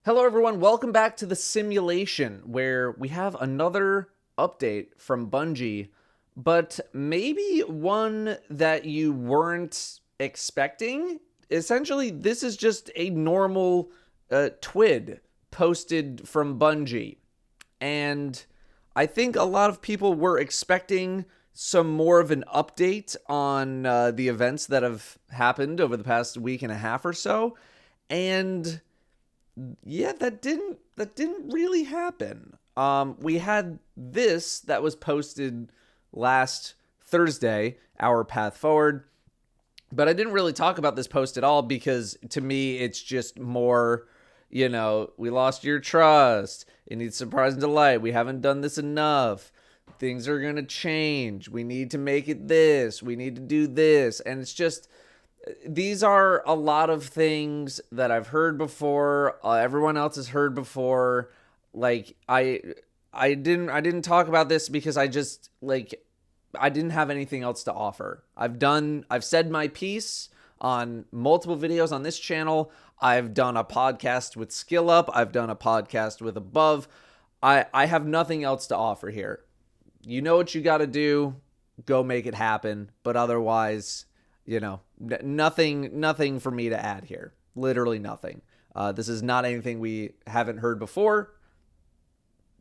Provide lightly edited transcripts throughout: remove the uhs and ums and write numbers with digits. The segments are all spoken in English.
Hello everyone, welcome back to the simulation where we have another update from Bungie, but maybe one that you weren't expecting. Essentially, this is just a normal TWID posted from Bungie, and I think a lot of people were expecting some more of an update on the events that have happened over the past week and a half or so, and yeah, that didn't really happen. We had this that was posted last Thursday, our path forward, but I didn't really talk about this post at all because to me it's just more, we lost your trust. It needs surprise and delight. We haven't done this enough. Things are gonna change. We need to make it this. We need to do this, and it's just. These are a lot of things that I've heard before. Everyone else has heard before. Like I didn't talk about this because I didn't have anything else to offer. I've said my piece on multiple videos on this channel. I've done a podcast with Skill Up. I've done a podcast with Above. I have nothing else to offer here. You know what you got to do. Go make it happen. But otherwise, nothing for me to add here. Literally nothing. This is not anything we haven't heard before.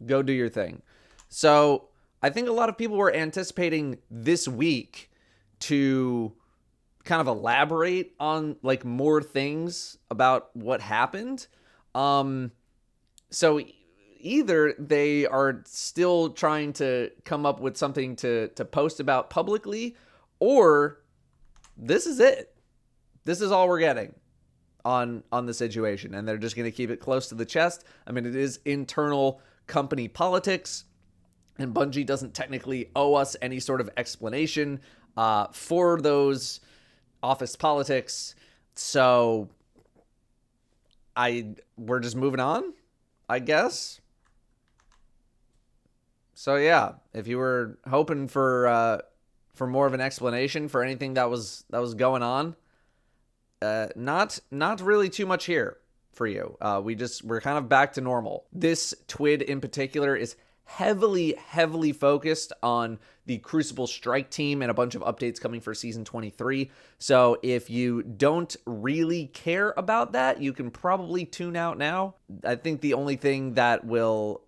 Go do your thing. So I think a lot of people were anticipating this week to kind of elaborate on like more things about what happened. So either they are still trying to come up with something to post about publicly, or this is it. This is all we're getting on the situation, and they're just going to keep it close to the chest. I mean, it is internal company politics, and Bungie doesn't technically owe us any sort of explanation for those office politics. So we're just moving on, I guess. So yeah, if you were hoping for more of an explanation for anything that was going on, not really too much here for you. We're kind of back to normal. This TWID in particular is heavily focused on the Crucible strike team and a bunch of updates coming for season 23. So if you don't really care about that, you can probably tune out now. I think the only thing that will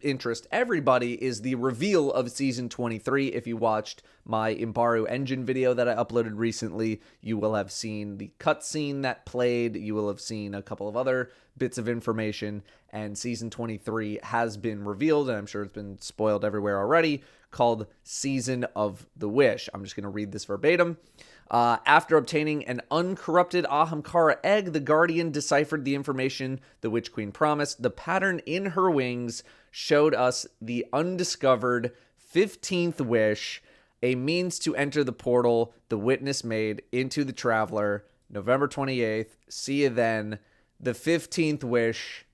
interest everybody is the reveal of season 23. If you watched my Imbaru Engine video that I uploaded recently, you will have seen the cutscene that played. You will have seen a couple of other bits of information, and season 23 has been revealed, and I'm sure it's been spoiled everywhere already, called Season of the Wish. I'm just going to read this verbatim. After obtaining an uncorrupted Ahamkara egg, the Guardian deciphered the information the Witch Queen promised. The pattern in her wings showed us the undiscovered 15th wish, a means to enter the portal the witness made into the Traveler, November 28th. See you then. The 15th wish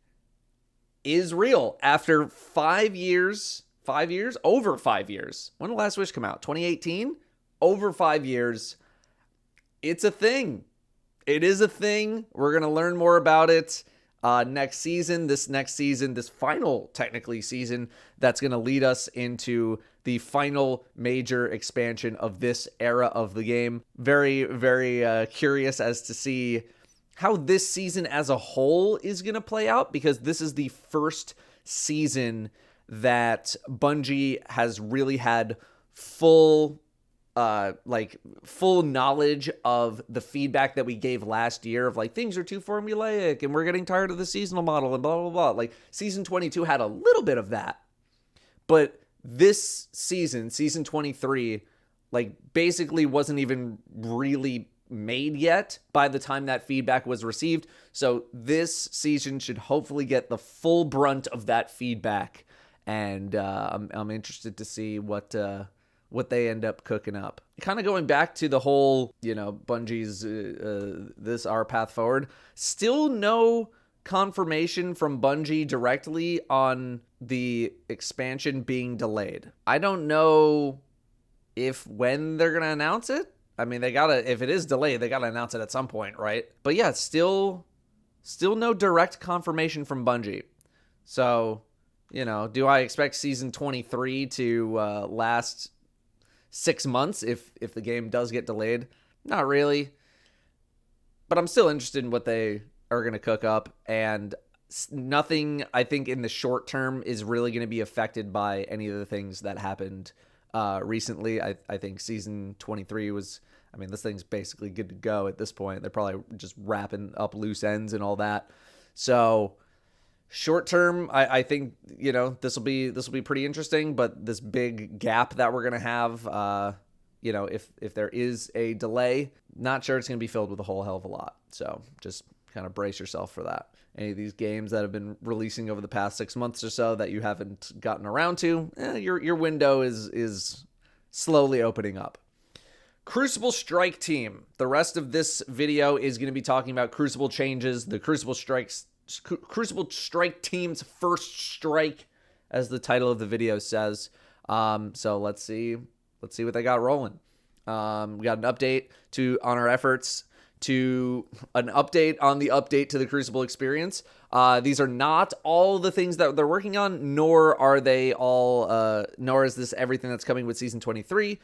is real. After 5 years, over 5 years. When did the last wish come out? 2018? Over 5 years. It's a thing. It is a thing. We're going to learn more about it next season. This final, technically, season that's going to lead us into the final major expansion of this era of the game. Very, very curious as to see how this season as a whole is going to play out, because this is the first season that Bungie has really had full knowledge of the feedback that we gave last year of like things are too formulaic and we're getting tired of the seasonal model and blah, blah, blah. Like season 22 had a little bit of that, but this season 23, like basically wasn't even really made yet by the time that feedback was received. So this season should hopefully get the full brunt of that feedback, and I'm interested to see what they end up cooking up. Kind of going back to the whole, Bungie's this our path forward. Still no confirmation from Bungie directly on the expansion being delayed. I don't know when they're gonna announce it. I mean, if it is delayed, they gotta announce it at some point, right? But yeah, still Still no direct confirmation from Bungie. So, do I expect Season 23 to last 6 months if the game does get delayed? Not really. But I'm still interested in what they are going to cook up. And nothing, I think, in the short term is really going to be affected by any of the things that happened recently. I think Season 23 was... this thing's basically good to go at this point. They're probably just wrapping up loose ends and all that. So short term, I think, this will be pretty interesting, but this big gap that we're going to have, if there is a delay, not sure it's going to be filled with a whole hell of a lot. So just kind of brace yourself for that. Any of these games that have been releasing over the past 6 months or so that you haven't gotten around to, your window is slowly opening up. Crucible Strike Team. The rest of this video is going to be talking about Crucible changes, the Crucible Strike Team's first strike, as the title of the video says. So let's see what they got rolling. We got an update on our efforts to an update on the update to the Crucible experience. These are not all the things that they're working on, nor are they all, nor is this everything that's coming with Season 23.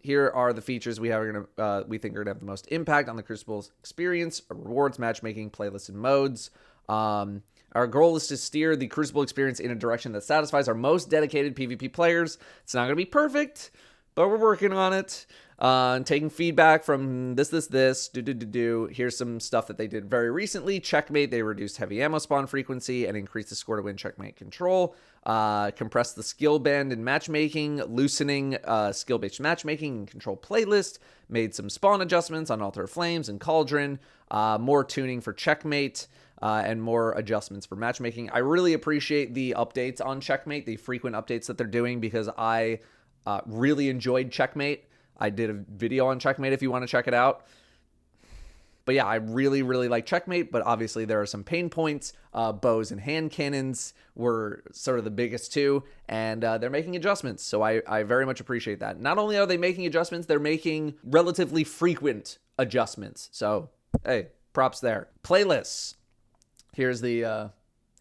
Here are the features we think are going to have the most impact on the Crucible's experience: rewards, matchmaking, playlists, and modes. Our goal is to steer the Crucible experience in a direction that satisfies our most dedicated PvP players. It's not going to be perfect, but we're working on it. Taking feedback from this. Here's some stuff that they did very recently. Checkmate, they reduced heavy ammo spawn frequency and increased the score to win checkmate control. Compressed the skill band in matchmaking, loosening skill-based matchmaking and control playlist. Made some spawn adjustments on Altar of Flames and Cauldron. More tuning for checkmate. And more adjustments for matchmaking. I really appreciate the updates on Checkmate, the frequent updates that they're doing, because I really enjoyed Checkmate. I did a video on Checkmate if you want to check it out. But yeah, I really, really like Checkmate, but obviously there are some pain points. Bows and hand cannons were sort of the biggest two, and they're making adjustments, so I very much appreciate that. Not only are they making adjustments, they're making relatively frequent adjustments. So, hey, props there. Playlists. Here's the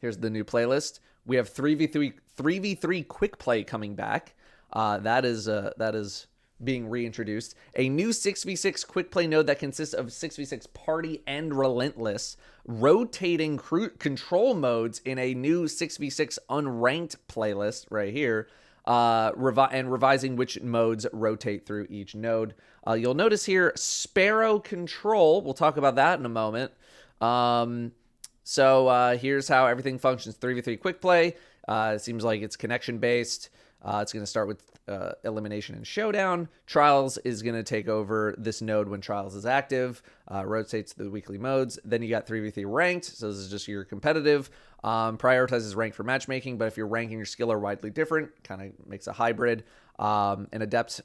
new playlist. We have 3v3 quick play coming back. That is being reintroduced. A new 6v6 quick play node that consists of 6v6 party and relentless, rotating control modes in a new 6v6 unranked playlist right here, and revising which modes rotate through each node. You'll notice here Sparrow control. We'll talk about that in a moment. So here's how everything functions. 3v3 quick play. It seems like it's connection based. It's going to start with elimination and showdown. Trials is going to take over this node when Trials is active. Rotates the weekly modes. Then you got 3v3 ranked. So this is just your competitive. Prioritizes rank for matchmaking, but if your rank and your skill are widely different, kind of makes a hybrid. An adept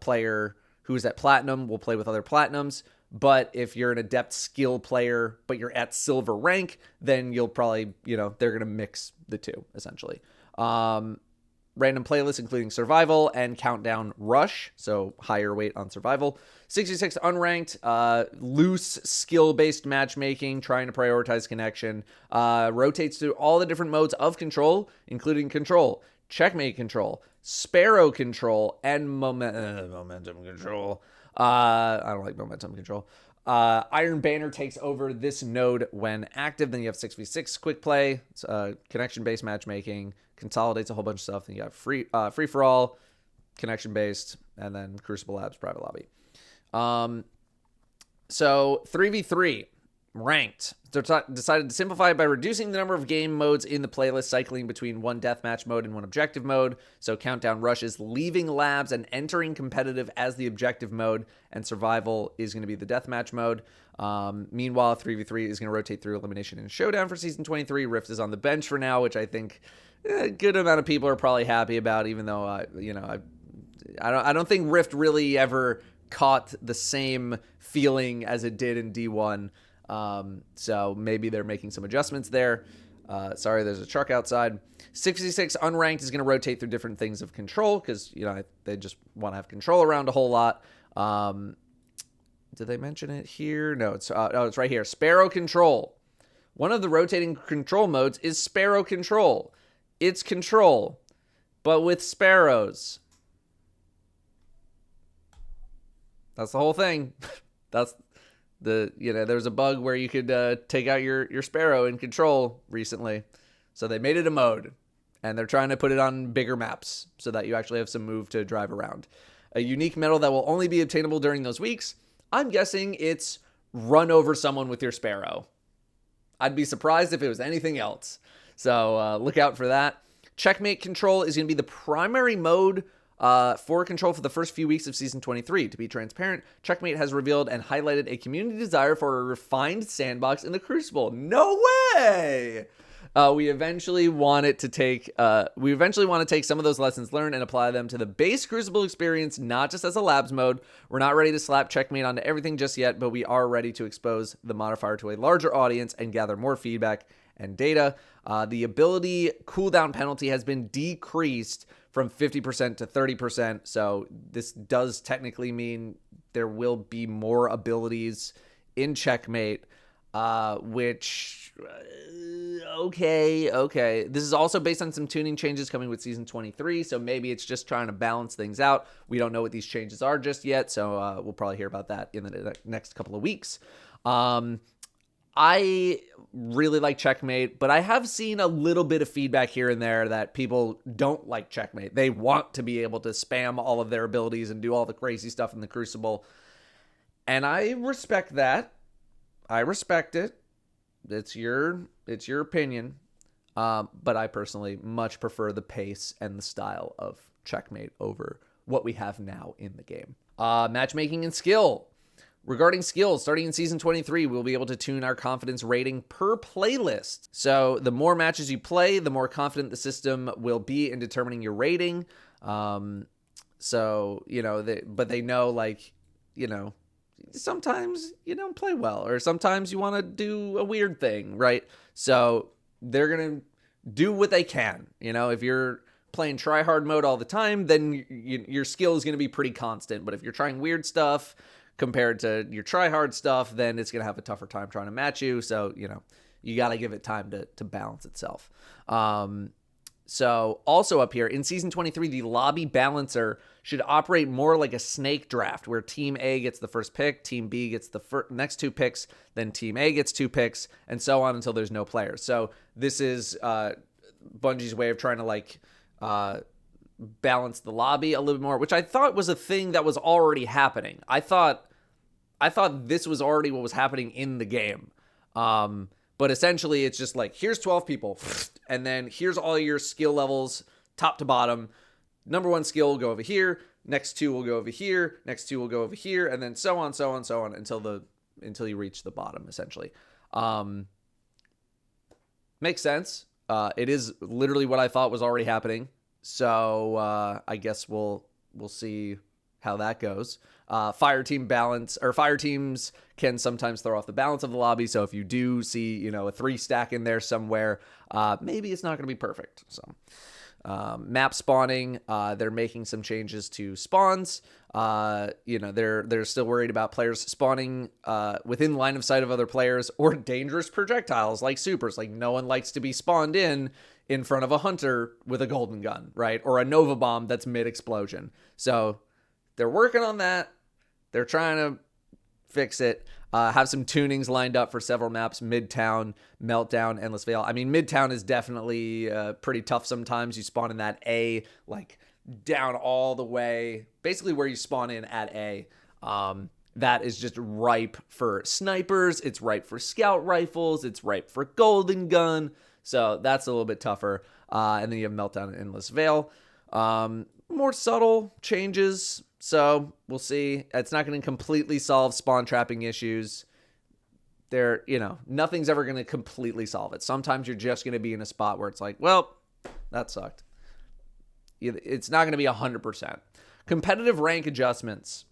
player who's at platinum will play with other platinums. But if you're an adept skill player, but you're at silver rank, then you'll probably, they're going to mix the two, essentially. Random playlists, including survival and countdown rush, so higher weight on survival. 66 unranked, loose skill-based matchmaking, trying to prioritize connection. Rotates through all the different modes of control, including control, checkmate control, sparrow control, and momentum control. I don't like momentum control. Iron Banner takes over this node when active. Then you have 6v6 quick play, connection-based matchmaking, consolidates a whole bunch of stuff. Then you have free-for-all, connection-based, and then Crucible Labs private lobby. So 3v3 ranked. Decided to simplify by reducing the number of game modes in the playlist, cycling between one deathmatch mode and one objective mode. So Countdown Rush is leaving labs and entering competitive as the objective mode, and survival is going to be the deathmatch mode. Meanwhile, 3v3 is going to rotate through elimination and showdown for Season 23. Rift is on the bench for now, which I think a good amount of people are probably happy about, even though, I don't think Rift really ever caught the same feeling as it did in D1. So maybe they're making some adjustments there. Sorry, there's a truck outside. 66 unranked is going to rotate through different things of control because, they just want to have control around a whole lot. Did they mention it here? No, it's right here. Sparrow control. One of the rotating control modes is Sparrow Control. It's control, but with sparrows. That's the whole thing. That's there's a bug where you could take out your sparrow in control recently. So they made it a mode, and they're trying to put it on bigger maps so that you actually have some move to drive around. A unique medal that will only be obtainable during those weeks. I'm guessing it's run over someone with your sparrow. I'd be surprised if it was anything else. So look out for that. Checkmate Control is going to be the primary mode for control for the first few weeks of Season 23. To be transparent, Checkmate has revealed and highlighted a community desire for a refined sandbox in the Crucible. No way! We eventually want to take some of those lessons learned and apply them to the base Crucible experience, not just as a labs mode. We're not ready to slap Checkmate onto everything just yet, but we are ready to expose the modifier to a larger audience and gather more feedback and data. The ability cooldown penalty has been decreased from 50% to 30%, so this does technically mean there will be more abilities in Checkmate, which, okay. This is also based on some tuning changes coming with Season 23, so maybe it's just trying to balance things out. We don't know what these changes are just yet, so we'll probably hear about that in the next couple of weeks. I really like Checkmate, but I have seen a little bit of feedback here and there that people don't like Checkmate. They want to be able to spam all of their abilities and do all the crazy stuff in the Crucible. And I respect that. I respect it. It's your opinion. But I personally much prefer the pace and the style of Checkmate over what we have now in the game. Matchmaking and skill. Regarding skills, starting in Season 23, we'll be able to tune our confidence rating per playlist. So the more matches you play, the more confident the system will be in determining your rating. But they know, sometimes you don't play well, or sometimes you want to do a weird thing, right? So they're going to do what they can. If you're playing try-hard mode all the time, then your skill is going to be pretty constant. But if you're trying weird stuff compared to your try-hard stuff, then it's going to have a tougher time trying to match you. So, you got to give it time to balance itself. So also up here in Season 23, the lobby balancer should operate more like a snake draft, where Team A gets the first pick, Team B gets the next two picks, then Team A gets two picks, and so on until there's no players. So this is Bungie's way of trying to balance the lobby a little bit more, which I thought was a thing that was already happening. I thought this was already what was happening in the game. But essentially it's just here's 12 people, and then here's all your skill levels, top to bottom. Number one skill will go over here, next two will go over here, next two will go over here, and then so on until you reach the bottom, essentially. Makes sense. It is literally what I thought was already happening. So I guess we'll see how that goes. Fire teams can sometimes throw off the balance of the lobby. So if you do see, a 3 stack in there somewhere, maybe it's not going to be perfect. So map spawning, they're making some changes to spawns. They're still worried about players spawning within line of sight of other players, or dangerous projectiles like supers. No one likes to be spawned in front of a hunter with a golden gun, right? Or a Nova bomb that's mid-explosion. So they're working on that. They're trying to fix it. Have some tunings lined up for several maps: Midtown, Meltdown, Endless Vale. I mean, Midtown is definitely pretty tough sometimes. You spawn in that A, down all the way, basically where you spawn in at A. That is just ripe for snipers. It's ripe for scout rifles. It's ripe for golden gun. So that's a little bit tougher. And then you have Meltdown and Endless Vale. More subtle changes. So we'll see. It's not going to completely solve spawn trapping issues. Nothing's ever going to completely solve it. Sometimes you're just going to be in a spot where it's well, that sucked. It's not going to be 100%. Competitive rank adjustments.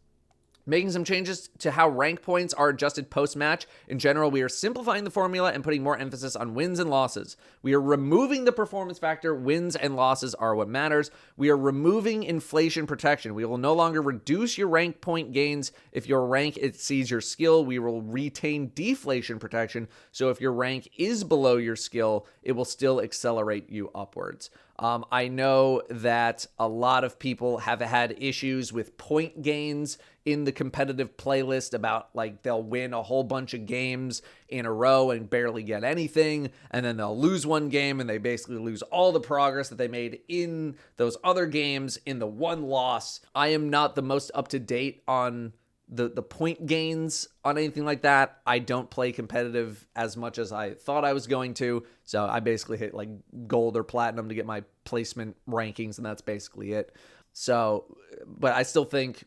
Making some changes to how rank points are adjusted post-match. In general, we are simplifying the formula and putting more emphasis on wins and losses. We are removing the performance factor. Wins and losses are what matters. We are removing inflation protection. We will no longer reduce your rank point gains if your rank exceeds your skill. We will retain deflation protection. So if your rank is below your skill, it will still accelerate you upwards. I know that a lot of people have had issues with point gains in the competitive playlist about like they'll win a whole bunch of games in a row and barely get anything, and then they'll lose one game and they basically lose all the progress that they made in those other games in the one loss. I am not the most up to date on the point gains on anything like that. I don't play competitive as much as I thought I was going to, so I basically hit like gold or platinum to get my placement rankings, and that's basically it. So, but I still think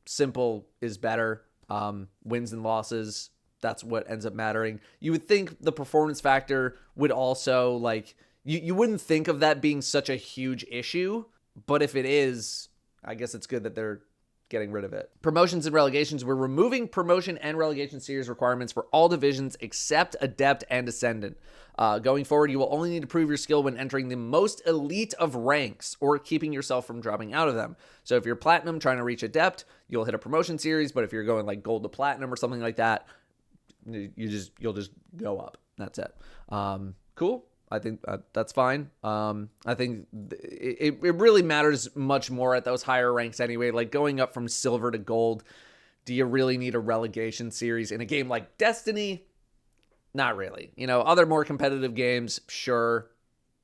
simple is better. Wins and losses, that's what ends up mattering. You would think the performance factor would also, like, you wouldn't think of that being such a huge issue, but if it is, I guess it's good that they're getting rid of it. Promotions and relegations. We're removing promotion and relegation series requirements for all divisions except Adept and Ascendant. Going forward, you will only need to prove your skill when entering the most elite of ranks or keeping yourself from dropping out of them. So if you're Platinum trying to reach Adept, you'll hit a promotion series, but if you're going like Gold to Platinum or something like that, you'll just go up. That's it. Cool. I think that's fine. I think it really matters much more at those higher ranks anyway. Like going up from silver to gold, do you really need a relegation series in a game like Destiny? Not really. You know, other more competitive games, sure,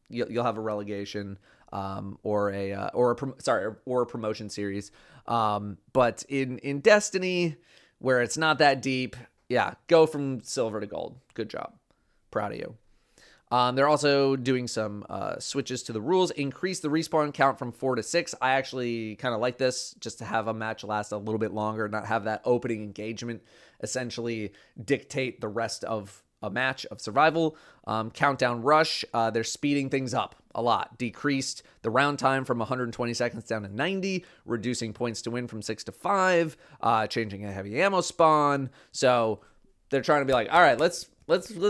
you'll have a relegation or a promotion series. But in Destiny, where it's not that deep, yeah, go from silver to gold. Good job. Proud of you. They're also doing some switches to the rules, increase the respawn count from 4 to 6. I actually kind of like this, just to have a match last a little bit longer, not have that opening engagement essentially dictate the rest of a match of survival. Countdown rush, they're speeding things up a lot. Decreased the round time from 120 seconds down to 90, reducing points to win from 6 to 5, changing a heavy ammo spawn. So they're trying to be like, all right, let's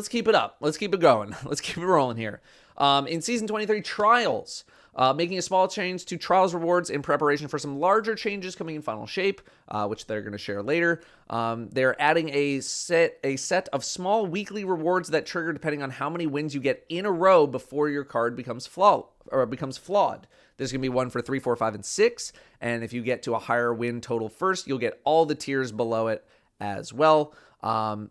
keep it up. Let's keep it going. Let's keep it rolling here. In Season 23, Trials. Making a small change to Trials rewards in preparation for some larger changes coming in final shape, which they're going to share later. They're adding a set of small weekly rewards that trigger depending on how many wins you get in a row before your card becomes flawed. There's going to be one for 3, 4, 5, and 6. And if you get to a higher win total first, you'll get all the tiers below it as well.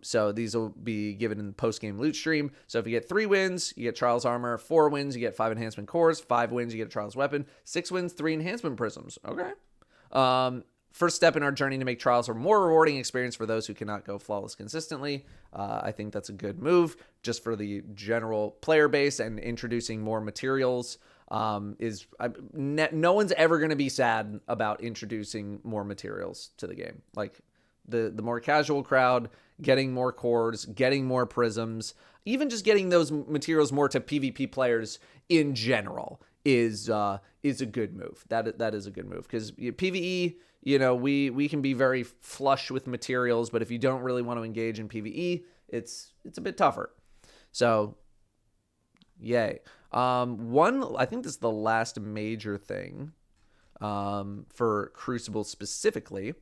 So these will be given in the post-game loot stream. So if you get 3 wins, you get Trials Armor. 4 wins, you get 5 Enhancement Cores. 5 wins, you get a Trials Weapon. 6 wins, 3 Enhancement Prisms. Okay. First step in our journey to make Trials a more rewarding experience for those who cannot go flawless consistently. I think that's a good move just for the general player base, and introducing more materials no one's ever going to be sad about introducing more materials to the game. Like the more casual crowd, getting more cores, getting more prisms, even just getting those materials more to PvP players in general is a good move. That is a good move, because PvE, you know, we can be very flush with materials, but if you don't really want to engage in PvE, it's a bit tougher. So, yay. I think this is the last major thing for Crucible specifically.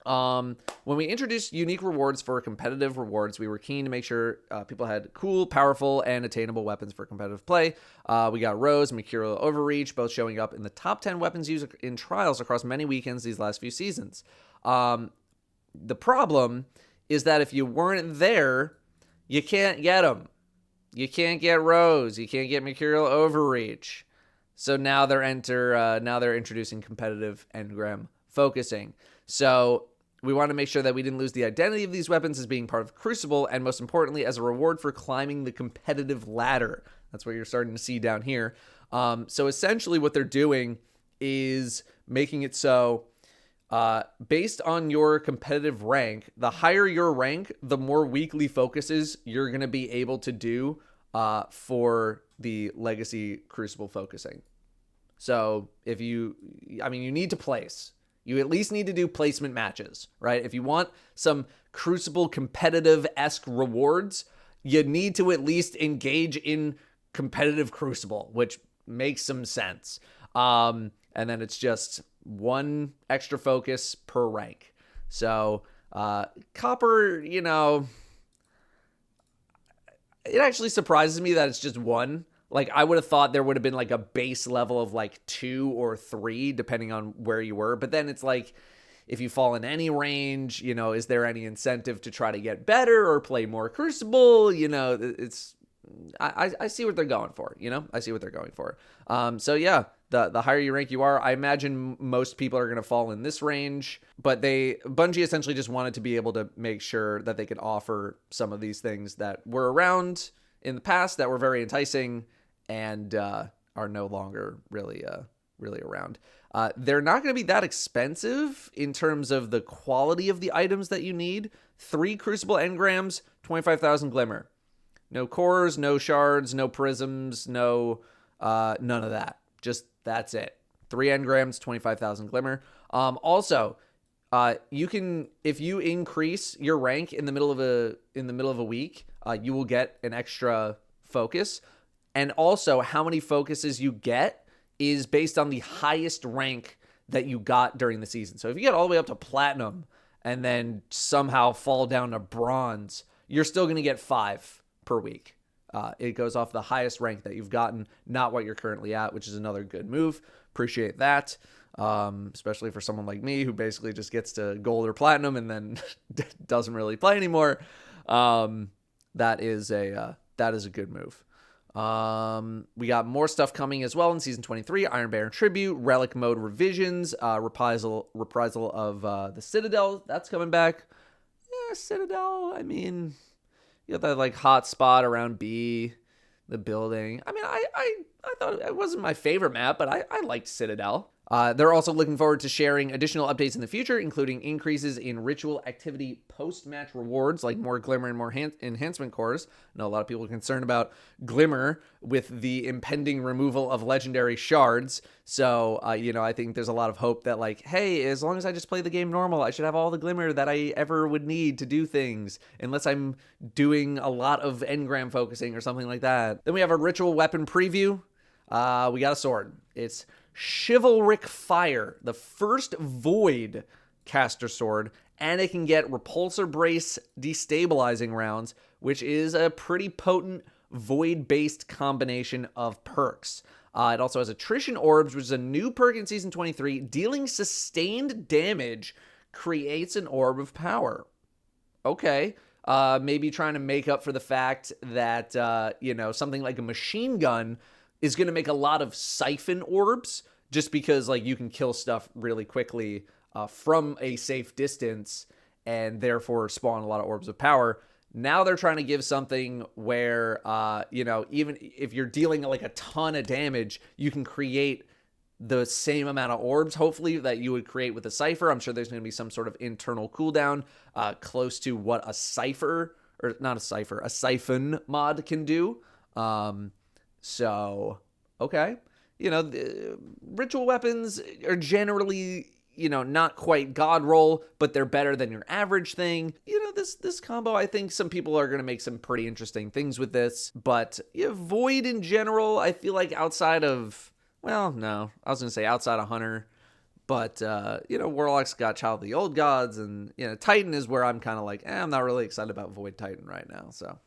When we introduced unique rewards for competitive rewards, we were keen to make sure people had cool, powerful, and attainable weapons for competitive play. We got Rose and Mercurial Overreach, both showing up in the top 10 weapons used in Trials across many weekends these last few seasons. The problem is that if you weren't there, you can't get them. You can't get Rose. You can't get Mercurial Overreach. So now they're introducing competitive engram focusing. So we want to make sure that we didn't lose the identity of these weapons as being part of Crucible, and most importantly, as a reward for climbing the competitive ladder. That's what you're starting to see down here. So essentially what they're doing is making it so based on your competitive rank, the higher your rank, the more weekly focuses you're going to be able to do for the Legacy Crucible focusing. So if you need to place. You at least need to do placement matches, right? If you want some Crucible competitive-esque rewards, you need to at least engage in competitive Crucible, which makes some sense. And then it's just one extra focus per rank. So Copper, it actually surprises me that it's just one. Like, I would have thought there would have been like a base level of like 2 or 3, depending on where you were. But then it's like, if you fall in any range, is there any incentive to try to get better or play more Crucible? I see what they're going for, I see what they're going for. So yeah, the higher you rank you are, I imagine most people are going to fall in this range, but Bungie essentially just wanted to be able to make sure that they could offer some of these things that were around in the past that were very enticing and are no longer really around. They're not going to be that expensive in terms of the quality of the items that you need. 3 Crucible engrams, 25,000 Glimmer. No cores, no shards, no prisms, no none of that. Just that's it. 3 engrams, 25,000 Glimmer. Also, you can, if you increase your rank in the middle of a week, you will get an extra focus. And also, how many focuses you get is based on the highest rank that you got during the season. So if you get all the way up to platinum and then somehow fall down to bronze, you're still going to get 5 per week. It goes off the highest rank that you've gotten, not what you're currently at, which is another good move. Appreciate that. Especially for someone like me who basically just gets to gold or platinum and then doesn't really play anymore. That is a good move. We got more stuff coming as well in Season 23, Iron Baron Tribute, Relic Mode revisions, reprisal of the Citadel, that's coming back. Yeah, Citadel, I mean, you got that like hot spot around B, the building. I mean, I thought it wasn't my favorite map, but I liked Citadel. They're also looking forward to sharing additional updates in the future, including increases in ritual activity post-match rewards, like more Glimmer and more enhancement cores. I know a lot of people are concerned about Glimmer with the impending removal of legendary shards. So, I think there's a lot of hope that, like, hey, as long as I just play the game normal, I should have all the Glimmer that I ever would need to do things, unless I'm doing a lot of engram focusing or something like that. Then we have a ritual weapon preview. We got a sword. It's Chivalric Fire, the first Void caster sword, and it can get Repulsor Brace destabilizing rounds, which is a pretty potent Void-based combination of perks. It also has Attrition Orbs, which is a new perk in Season 23. Dealing sustained damage creates an Orb of Power. Okay. Maybe trying to make up for the fact that, something like a machine gun is going to make a lot of siphon orbs just because like you can kill stuff really quickly from a safe distance and therefore spawn a lot of orbs of power. Now they're trying to give something where, even if you're dealing like a ton of damage, you can create the same amount of orbs, hopefully, that you would create with a Cypher. I'm sure there's going to be some sort of internal cooldown close to what a Cypher, or not a Cypher, a Siphon mod can do. So, okay. The ritual weapons are generally, not quite God roll, but they're better than your average thing. This combo, I think some people are going to make some pretty interesting things with this. But Void in general, I feel like outside of, well, no, I was going to say outside of Hunter. But, Warlock's got Child of the Old Gods, and, Titan is where I'm kind of like, I'm not really excited about Void Titan right now, so.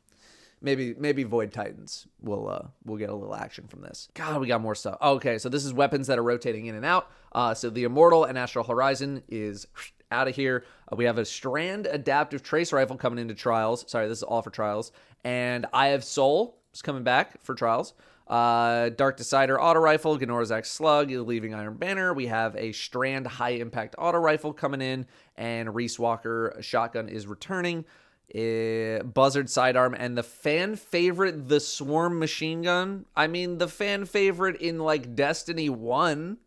Maybe Void Titans will get a little action from this. God, we got more stuff. Okay, so this is weapons that are rotating in and out. So the Immortal and Astral Horizon is out of here. We have a Strand Adaptive Trace Rifle coming into Trials. Sorry, this is all for Trials. And Eye of Soul is coming back for Trials. Dark Decider Auto Rifle, Gnorzak Slug, Leaving Iron Banner. We have a Strand High Impact Auto Rifle coming in. And Reese Walker Shotgun is returning. Buzzard Sidearm, and the fan favorite, the Swarm Machine Gun. I mean, the fan favorite in like Destiny 1.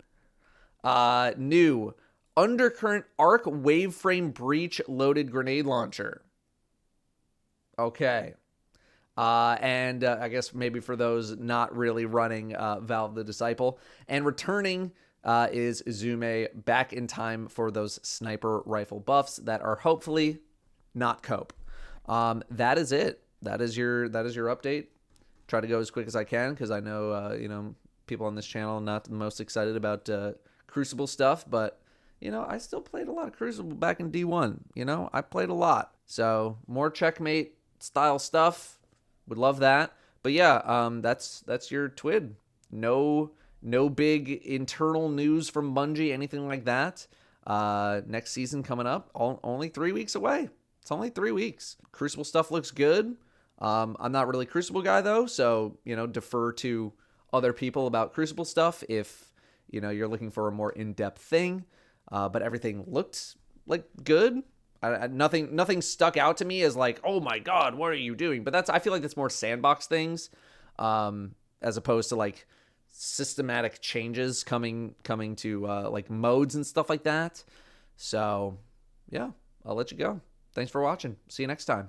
New Undercurrent Arc Waveframe Breach Loaded Grenade Launcher. Okay. And I guess maybe for those not really running Valve the Disciple. And returning is Izume back in time for those sniper rifle buffs that are hopefully not cope. That is it. That is your update. Try to go as quick as I can because I know people on this channel are not the most excited about Crucible stuff, but I still played a lot of Crucible back in D1. I played a lot. So more checkmate style stuff. Would love that. But yeah, that's your TWID. No big internal news from Bungie, anything like that. Next season coming up, only 3 weeks away. It's only 3 weeks. Crucible stuff looks good. I'm not really a Crucible guy though, so defer to other people about Crucible stuff if you're looking for a more in-depth thing. But everything looked like good. Nothing stuck out to me as like, oh my god, what are you doing? But I feel like that's more sandbox things, as opposed to like systematic changes coming to like modes and stuff like that. So yeah, I'll let you go. Thanks for watching. See you next time.